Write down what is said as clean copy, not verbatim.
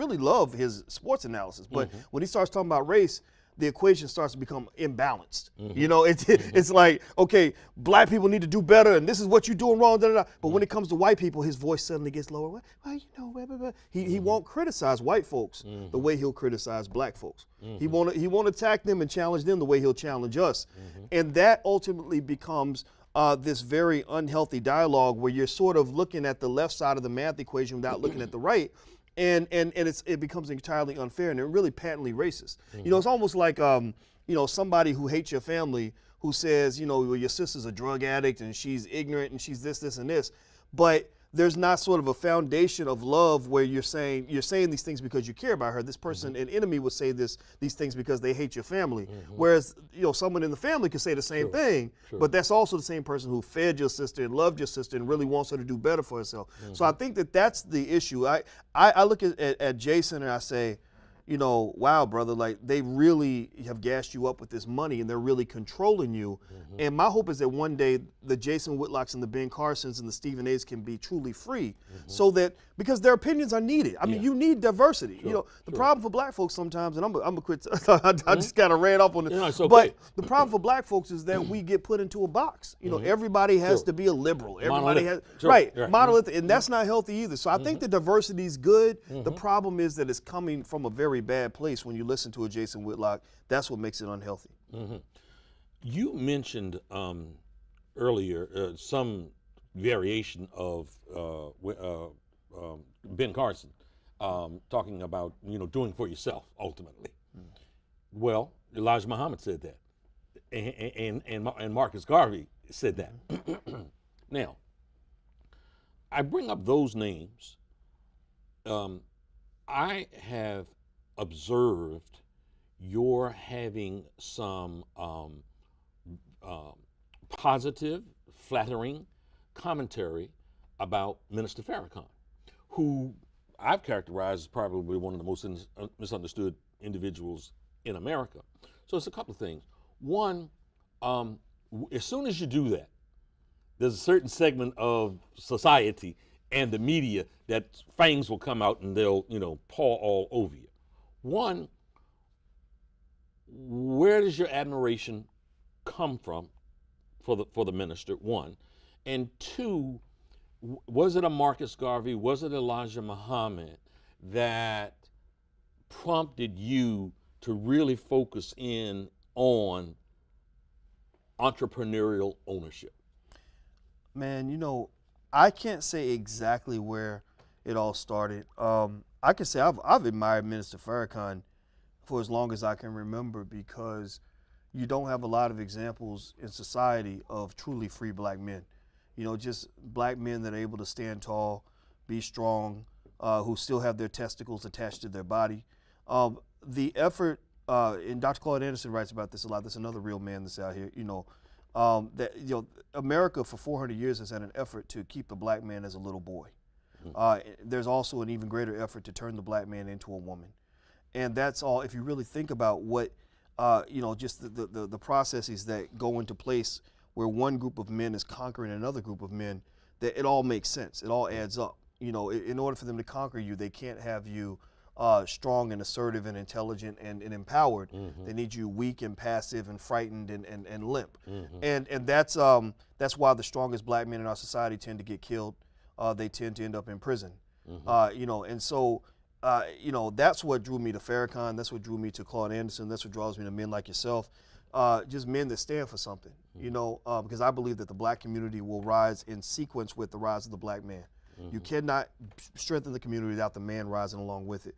really love his sports analysis, but when he starts talking about race, the equation starts to become imbalanced. You know, it's like, okay, black people need to do better, and this is what you're doing wrong. Da, da, da. But when it comes to white people, his voice suddenly gets lower. Well, you know, blah, blah, blah. He won't criticize white folks the way he'll criticize black folks. He won't attack them and challenge them the way he'll challenge us, and that ultimately becomes this very unhealthy dialogue where you're sort of looking at the left side of the math equation without looking at the right. And it becomes entirely unfair and really patently racist. You know, it's almost like you know, somebody who hates your family who says, you know, well, your sister's a drug addict and she's ignorant and she's this, and this, but there's not sort of a foundation of love where you're saying these things because you care about her. This person, an enemy, would say these things because they hate your family. Whereas, you know, someone in the family could say the same thing, but that's also the same person who fed your sister and loved your sister and really wants her to do better for herself. So I think that that's the issue. I look at Jason and I say, you know, wow, brother, like they really have gassed you up with this money and they're really controlling you. And my hope is that one day the Jason Whitlocks and the Ben Carsons and the Stephen A's can be truly free so that, because their opinions are needed. I mean, you need diversity. You know, the problem for black folks sometimes, and I'm a quit, I just kind of ran off on it. No, it's okay. But the problem for black folks is that we get put into a box. You know, everybody has to be a liberal. Everybody has, monolithic, and that's not healthy either. So I think the diversity is good. The problem is that it's coming from a very bad place when you listen to a Jason Whitlock. That's what makes it unhealthy. You mentioned earlier some variation of Ben Carson talking about, you know, doing for yourself ultimately. Well, Elijah Muhammad said that, and Marcus Garvey said that. Now, I bring up those names. I have observed you're having some positive, flattering commentary about Minister Farrakhan, who I've characterized as probably one of the most misunderstood individuals in America. So it's a couple of things. One, as soon as you do that, there's a certain segment of society and the media that fangs will come out and they'll, you know, paw all over you. One, where does your admiration come from for the minister? One, and two, was it a Marcus Garvey, was it Elijah Muhammad that prompted you to really focus in on entrepreneurial ownership? Man, you know, I can't say exactly where it all started. I can say I've admired Minister Farrakhan for as long as I can remember, because you don't have a lot of examples in society of truly free black men. You know, just black men that are able to stand tall, be strong, who still have their testicles attached to their body. The effort, and Dr. Claude Anderson writes about this a lot. There's another real man that's out here. You know, that, you know, America for 400 years has had an effort to keep the black man as a little boy. There's also an even greater effort to turn the black man into a woman. And that's all, if you really think about what, you know, just the processes that go into place where one group of men is conquering another group of men, that it all makes sense. It all adds up. You know, in order for them to conquer you, they can't have you strong and assertive and intelligent and empowered. They need you weak and passive and frightened and limp. And that's why the strongest black men in our society tend to get killed. They tend to end up in prison. You know, and so, you know, that's what drew me to Farrakhan. That's what drew me to Claude Anderson. That's what draws me to men like yourself. Just men that stand for something, you know, because I believe that the black community will rise in sequence with the rise of the black man. You cannot strengthen the community without the man rising along with it.